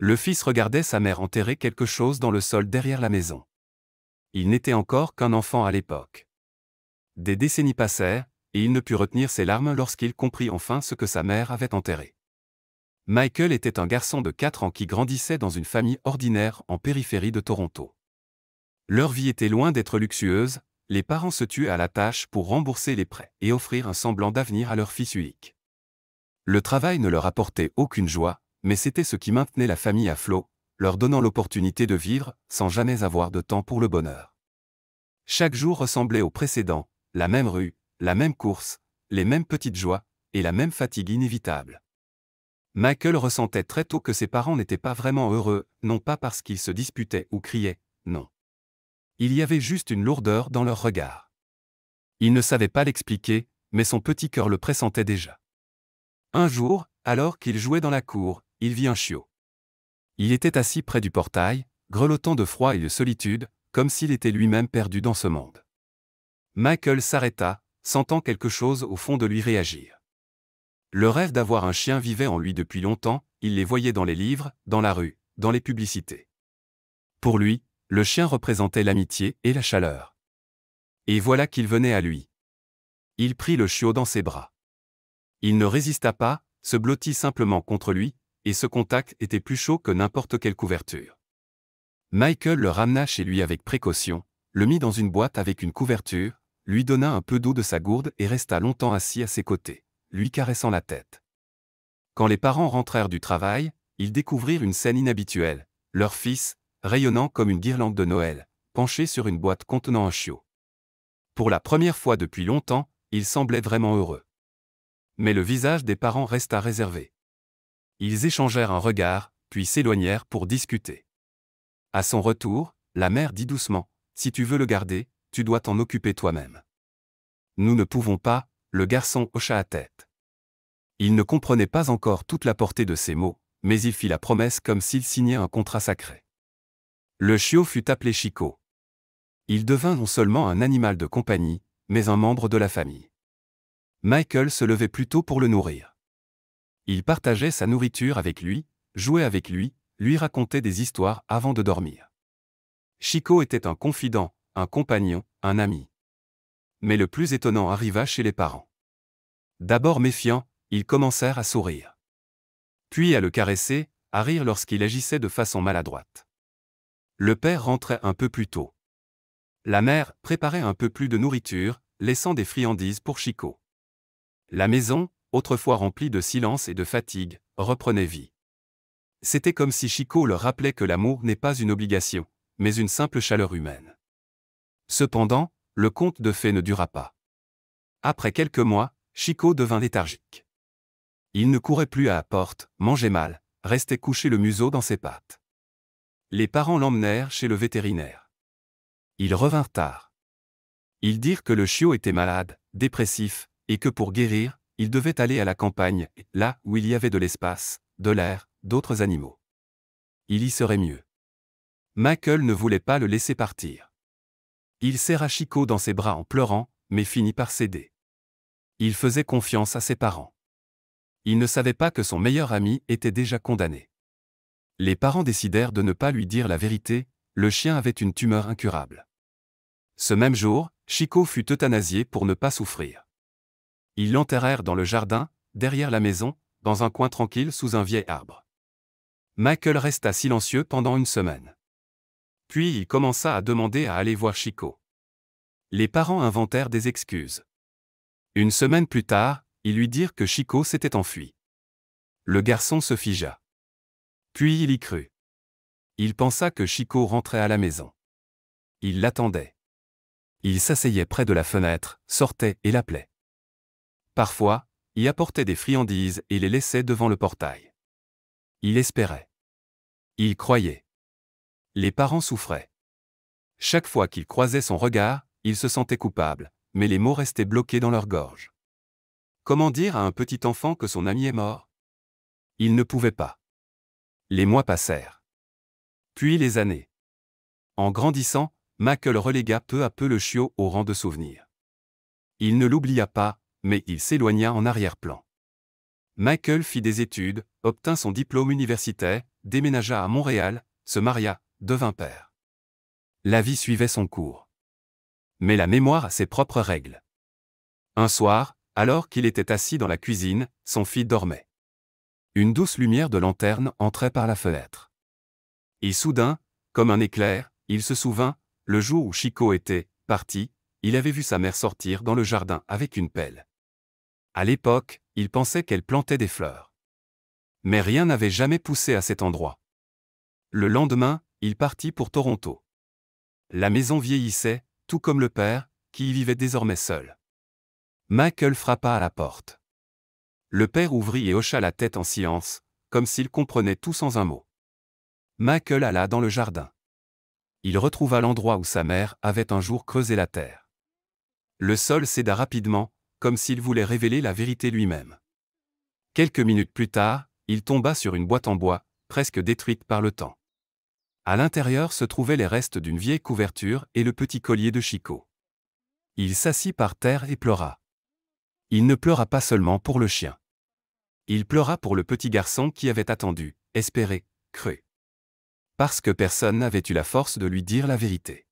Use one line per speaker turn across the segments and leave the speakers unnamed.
Le fils regardait sa mère enterrer quelque chose dans le sol derrière la maison. Il n'était encore qu'un enfant à l'époque. Des décennies passèrent, et il ne put retenir ses larmes lorsqu'il comprit enfin ce que sa mère avait enterré. Michael était un garçon de 4 ans qui grandissait dans une famille ordinaire en périphérie de Toronto. Leur vie était loin d'être luxueuse, les parents se tuaient à la tâche pour rembourser les prêts et offrir un semblant d'avenir à leur fils unique. Le travail ne leur apportait aucune joie, mais c'était ce qui maintenait la famille à flot, leur donnant l'opportunité de vivre sans jamais avoir de temps pour le bonheur. Chaque jour ressemblait au précédent, la même rue, la même course, les mêmes petites joies, et la même fatigue inévitable. Michael ressentait très tôt que ses parents n'étaient pas vraiment heureux, non pas parce qu'ils se disputaient ou criaient, non. Il y avait juste une lourdeur dans leur regard. Il ne savait pas l'expliquer, mais son petit cœur le pressentait déjà. Un jour, alors qu'il jouait dans la cour, il vit un chiot. Il était assis près du portail, grelottant de froid et de solitude, comme s'il était lui-même perdu dans ce monde. Michael s'arrêta, sentant quelque chose au fond de lui réagir. Le rêve d'avoir un chien vivait en lui depuis longtemps, il les voyait dans les livres, dans la rue, dans les publicités. Pour lui, le chien représentait l'amitié et la chaleur. Et voilà qu'il venait à lui. Il prit le chiot dans ses bras. Il ne résista pas, se blottit simplement contre lui, et ce contact était plus chaud que n'importe quelle couverture. Michael le ramena chez lui avec précaution, le mit dans une boîte avec une couverture, lui donna un peu d'eau de sa gourde et resta longtemps assis à ses côtés, lui caressant la tête. Quand les parents rentrèrent du travail, ils découvrirent une scène inhabituelle, leur fils, rayonnant comme une guirlande de Noël, penché sur une boîte contenant un chiot. Pour la première fois depuis longtemps, il semblait vraiment heureux. Mais le visage des parents resta réservé. Ils échangèrent un regard, puis s'éloignèrent pour discuter. À son retour, la mère dit doucement, « Si tu veux le garder, tu dois t'en occuper toi-même. » Nous ne pouvons pas, le garçon hocha la tête. Il ne comprenait pas encore toute la portée de ces mots, mais il fit la promesse comme s'il signait un contrat sacré. Le chiot fut appelé Chico. Il devint non seulement un animal de compagnie, mais un membre de la famille. Michael se levait plus tôt pour le nourrir. Il partageait sa nourriture avec lui, jouait avec lui racontait des histoires avant de dormir. Chico était un confident, un compagnon, un ami. Mais le plus étonnant arriva chez les parents. D'abord méfiants, ils commencèrent à sourire. Puis à le caresser, à rire lorsqu'il agissait de façon maladroite. Le père rentrait un peu plus tôt. La mère préparait un peu plus de nourriture, laissant des friandises pour Chico. La maison, autrefois remplie de silence et de fatigue, reprenait vie. C'était comme si Chico leur rappelait que l'amour n'est pas une obligation, mais une simple chaleur humaine. Cependant, le conte de fées ne dura pas. Après quelques mois, Chico devint léthargique. Il ne courait plus à la porte, mangeait mal, restait couché le museau dans ses pattes. Les parents l'emmenèrent chez le vétérinaire. Ils revinrent tard. Ils dirent que le chiot était malade, dépressif, et que pour guérir, il devait aller à la campagne, là où il y avait de l'espace, de l'air, d'autres animaux. Il y serait mieux. Michael ne voulait pas le laisser partir. Il serra Chico dans ses bras en pleurant, mais finit par céder. Il faisait confiance à ses parents. Il ne savait pas que son meilleur ami était déjà condamné. Les parents décidèrent de ne pas lui dire la vérité, le chien avait une tumeur incurable. Ce même jour, Chico fut euthanasié pour ne pas souffrir. Ils l'enterrèrent dans le jardin, derrière la maison, dans un coin tranquille sous un vieil arbre. Michael resta silencieux pendant une semaine. Puis il commença à demander à aller voir Chico. Les parents inventèrent des excuses. Une semaine plus tard, ils lui dirent que Chico s'était enfui. Le garçon se figea. Puis il y crut. Il pensa que Chico rentrait à la maison. Il l'attendait. Il s'asseyait près de la fenêtre, sortait et l'appelait. Parfois, y apportait des friandises et les laissait devant le portail. Il espérait. Il croyait. Les parents souffraient. Chaque fois qu'ils croisaient son regard, ils se sentaient coupables, mais les mots restaient bloqués dans leur gorge. Comment dire à un petit enfant que son ami est mort? Il ne pouvait pas. Les mois passèrent. Puis les années. En grandissant, Michael relégua peu à peu le chiot au rang de souvenir. Il ne l'oublia pas, mais il s'éloigna en arrière-plan. Michael fit des études, obtint son diplôme universitaire, déménagea à Montréal, se maria, devint père. La vie suivait son cours. Mais la mémoire a ses propres règles. Un soir, alors qu'il était assis dans la cuisine, son fils dormait. Une douce lumière de lanterne entrait par la fenêtre. Et soudain, comme un éclair, il se souvint, le jour où Chico était parti, il avait vu sa mère sortir dans le jardin avec une pelle. À l'époque, il pensait qu'elle plantait des fleurs. Mais rien n'avait jamais poussé à cet endroit. Le lendemain, il partit pour Toronto. La maison vieillissait, tout comme le père, qui y vivait désormais seul. Michael frappa à la porte. Le père ouvrit et hocha la tête en silence, comme s'il comprenait tout sans un mot. Michael alla dans le jardin. Il retrouva l'endroit où sa mère avait un jour creusé la terre. Le sol céda rapidement, comme s'il voulait révéler la vérité lui-même. Quelques minutes plus tard, il tomba sur une boîte en bois, presque détruite par le temps. À l'intérieur se trouvaient les restes d'une vieille couverture et le petit collier de Chico. Il s'assit par terre et pleura. Il ne pleura pas seulement pour le chien. Il pleura pour le petit garçon qui avait attendu, espéré, cru. Parce que personne n'avait eu la force de lui dire la vérité.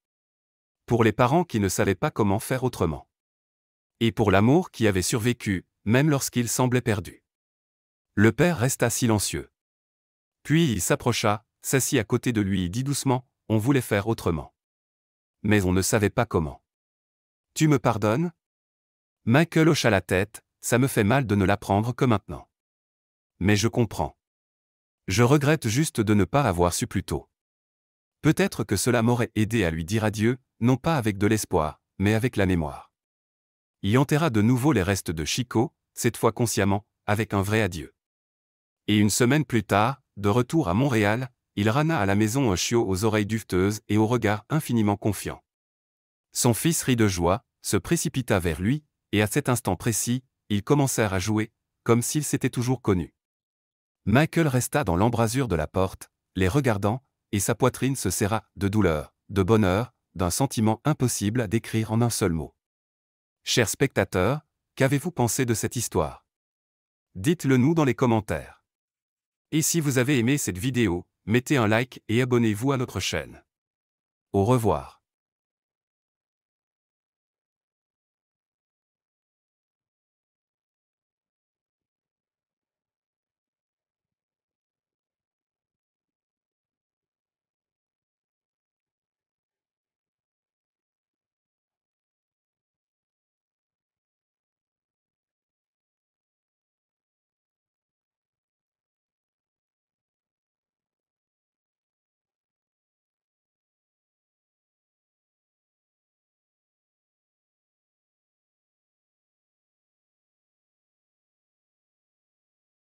Pour les parents qui ne savaient pas comment faire autrement. Et pour l'amour qui avait survécu, même lorsqu'il semblait perdu. Le père resta silencieux. Puis il s'approcha, s'assit à côté de lui et dit doucement, « On voulait faire autrement. Mais on ne savait pas comment. Tu me pardonnes ?» Michael hocha la tête, « Ça me fait mal de ne l'apprendre que maintenant. Mais je comprends. Je regrette juste de ne pas avoir su plus tôt. Peut-être que cela m'aurait aidé à lui dire adieu, non pas avec de l'espoir, mais avec la mémoire. » Il enterra de nouveau les restes de Chico, cette fois consciemment, avec un vrai adieu. Et une semaine plus tard, de retour à Montréal, il ramena à la maison un chiot aux oreilles duveteuses et au regard infiniment confiant. Son fils rit de joie, se précipita vers lui, et à cet instant précis, ils commencèrent à jouer, comme s'ils s'étaient toujours connus. Michael resta dans l'embrasure de la porte, les regardant, et sa poitrine se serra, de douleur, de bonheur, d'un sentiment impossible à décrire en un seul mot. Chers spectateurs, qu'avez-vous pensé de cette histoire? Dites-le nous dans les commentaires. Et si vous avez aimé cette vidéo, mettez un like et abonnez-vous à notre chaîne. Au revoir.